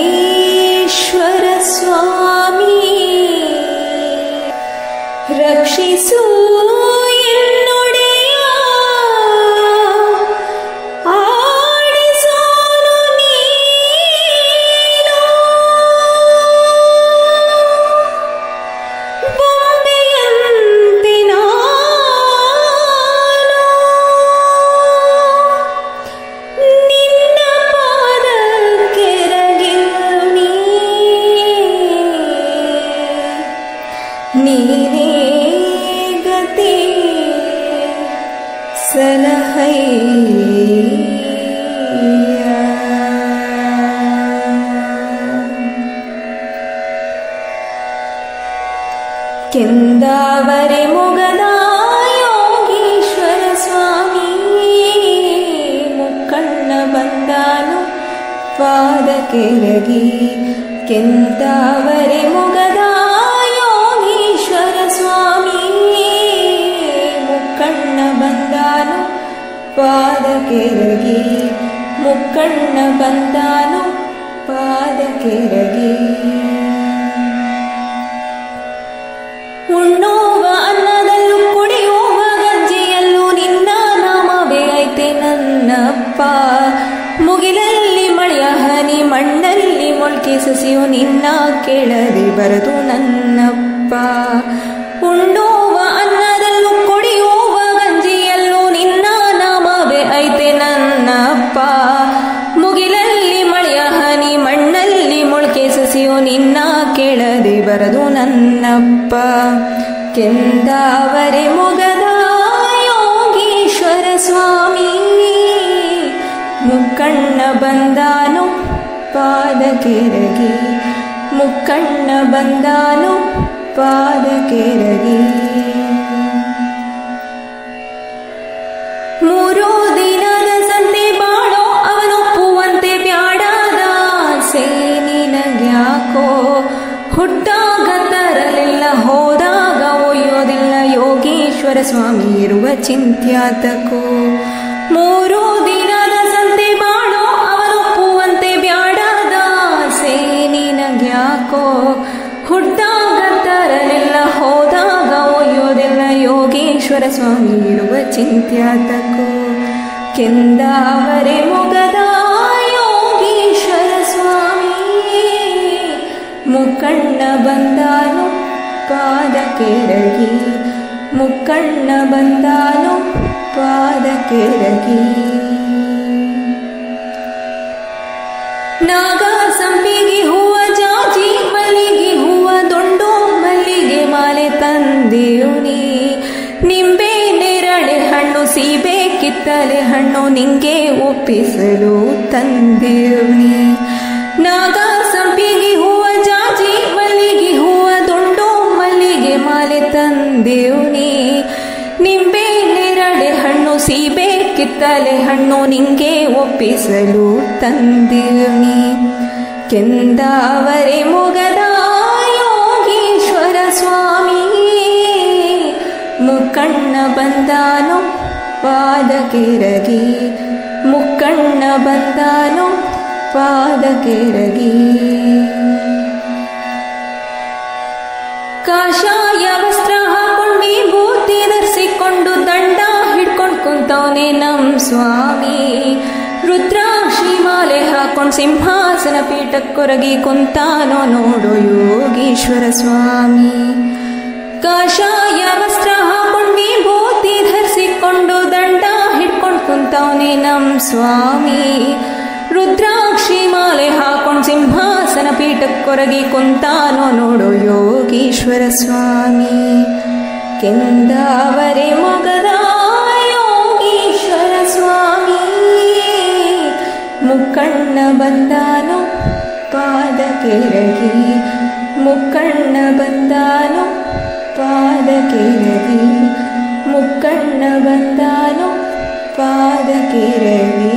ಯೋಗೀಶ್ವರ ಸ್ವಾಮಿ ರಕ್ಷಿಸು ಎನ್ನೊಡೆಯ ಆಡಿಸೋನು ನೀನು ಬೊಂಬೆಯಂತೆ ನಾನು ನಿನ್ನ ಪಾದಕ್ಕೆರಗಿರುನಿ ನೀನೇ ಗತಿ ಸಲಹಯ್ಯ ಕೆಂದಾವರೆ ಮೊಗದ ಯೋಗೀಶ್ವರ ಸ್ವಾಮಿ ಮುಕ್ಕಣ್ಣ ಬಂದಾನು ಪಾದಕ್ಕೆರಗಿ ಕೆಂದಾವರೆ ಮೊಗದ ಯೋಗೀಶ್ವರ ಸ್ವಾಮಿ ಮುಕ್ಕಣ್ಣ ಬಂದಾನು ಪಾದಕ್ಕೆರಗಿ ಮುಕ್ಕಣ್ಣ ಬಂದಾನು ಪಾದಕ್ಕೆರಗಿ ಉಣ್ಣುವ ಅನ್ನದಲ್ಲೂ ಕುಡಿಯುವ ಗಂಜಿಯಲ್ಲೂ ನಿನ್ನ ನಾಮವೇ ಐತೆ ನನ್ನಪ್ಪ ಮುಗಿಲಲ್ಲಿ ಮಳೆಯ ಹನಿ ಮಣ್ಣಲ್ಲಿ ಮೊಳಕೆ ಸಸಿಯು ನಿನ್ನ ಕೇಳದೆ ಬರದು ನನ್ನಪ್ಪ ಉಣ್ಣುವ ಅನ್ನದಲ್ಲೂ ಕುಡಿಯುವ ಗಂಜಿಯಲ್ಲೂ ನಿನ್ನ ನಾಮವೇ ಐತೆ ನನ್ನಪ್ಪ ಮುಗಿಲಲ್ಲಿ ಮಳೆಯ ಹನಿ ಮಣ್ಣಲ್ಲಿ ಮೊಳಕೆ ಸಸಿಯು ನಿನ್ನ ಕೇಳದೆ ಬರದು ನನ್ನಪ್ಪ ಕೆಂದಾವರೆ ಮೊಗದ ಯೋಗೀಶ್ವರ ಸ್ವಾಮಿ ಮುಕ್ಕಣ್ಣ ಬಂದಾನು ಪಾದಕ್ಕೆರಗಿ ಮುಕ್ಕಣ್ಣ ಬಂದಾನು ಪಾದಕ್ಕೆರಗಿ ಮೂರು ದಿನದ ಸಂತೆ ಬಾಳೋ ಅವನೊಪ್ಪುವಂತೆ ಬ್ಯಾಡಾದ ನಿನಗ್ಯಾಕೋ ಹುಟ್ಟಾಗ ತರಲಿಲ್ಲ ಹೋದಾಗ ಒಯ್ಯೋದಿಲ್ಲ ಯೋಗೀಶ್ವರ ಸ್ವಾಮಿ ಇರುವ ಚಿಂತ್ಯಾತಕೋ ಮೂರು ದಿನದ ಸಂತೆ ಬಾಳೋ ಅವನೊಪ್ಪುವಂತೆ ಬ್ಯಾಡಾದ ನಿನಗ್ಯಾಕೋ ಹುಟ್ಟಾಗ ತರಲಿಲ್ಲ ಹೋದಾಗ ಒಯ್ಯೋದಿಲ್ಲ ಯೋಗೀಶ್ವರ ಸ್ವಾಮಿ ಇರುವ ಚಿಂತ್ಯಾತಕೋ ಕೆಂದಾವರೆ ಮೊಗದ ಯೋಗೀಶ್ವರ ಸ್ವಾಮಿ ಮುಕ್ಕಣ್ಣ ಬಂದಾನು ಪಾದಕ್ಕೆರಗಿ ಮುಕ್ಕಣ್ಣ ಬಂದಾನು ಪಾದಕ್ಕೆರಗಿ ನಾಗ ಸಂಪಿಗೆ ಹೂವ ಜಾಜಿ ಮಲ್ಲಿಗೆ ಹೂವ ದೊಂಡು ಮಲ್ಲಿಗೆ ಮಾಲೆ ತಂದಿರುನಿ ನಿಂಬೆ ನೇರಳೆ ಹಣ್ಣು ಸೀಬೆ ಕಿತ್ತಲೆ ಹಣ್ಣು ನಿಂಗೆ ಒಪ್ಪಿಸಲು ತಂದಿರುನಿ ನಾಗ ಸಂಪಿಗೆ ಹೂವ ಜಾಜಿ ಮಲ್ಲಿಗೆ ಹೂವ ದೊಂಡು ಮಲ್ಲಿಗೆ ಮಾಲೆ ತಂದಿರುನಿ ನಿಂಬೆ ನೇರಳೆ ಹಣ್ಣು ಸೀಬೆ ಕಿತ್ತಲೆ ಹಣ್ಣು ನಿಂಗೆ ಒಪ್ಪಿಸಲು ತಂದಿರುನಿ ಕೆಂದಾವರೆ ಮೊಗದ ಯೋಗೀಶ್ವರ ಸ್ವಾಮಿ ಮುಕ್ಕಣ್ಣ ಬಂದಾನು ಪಾದಕ್ಕೆರಗಿ ಮುಕ್ಕಣ್ಣ ಬಂದಾನು ಪಾದಕ್ಕೆರಗಿ ಕಾಷಾಯ ವಸ್ತ್ರ ಹಾಕೊಂಡು ವಿಭೂತಿ ಧರಿಸಿಕೊಂಡು ದಂಡ ಹಿಡ್ಕೊಂಡು ಕುಂತವನೆ ನಮ್ ಸ್ವಾಮಿ ರುದ್ರಾಕ್ಷಿ ಮಾಲೆ ಹಾಕೊಂಡು ಸಿಂಹಾಸನ ಪೀಠಕ್ಕೊರಗಿ ಕುಂತಾನೋ ನೋಡು ಯೋಗೀಶ್ವರ ಸ್ವಾಮಿ ಕಾಷಾಯ ವಸ್ತ್ರ ಹಾಕೊಂಡು ವಿಭೂತಿ ಧರಿಸಿಕೊಂಡು ದಂಡ ಹಿಡ್ಕೊಂಡು ಕುಂತವನೆ ನಮ್ ಸ್ವಾಮಿ ರುದ್ರಾಕ್ಷಿ ಮಾಲೆ ಹಾಕೊಂಡು ಸಿಂಹಾಸನ ಪೀಠಕ್ಕೊರಗಿ ಕುಂತಾನೋ ನೋಡು ಯೋಗೀಶ್ವರ ಸ್ವಾಮಿ ಕೆಂದಾವರೆ ಮೊಗದ ಯೋಗೀಶ್ವರ ಸ್ವಾಮಿ ಮುಕ್ಕಣ್ಣ ಬಂದಾನು ಪಾದಕ್ಕೆರಗಿ ಮುಕ್ಕಣ್ಣ ಬಂದಾನು ಪಾದಕ್ಕೆರಗಿ ಮುಕ್ಕಣ್ಣ ಬಂದಾನು ಪಾದಕ್ಕೆರಗಿ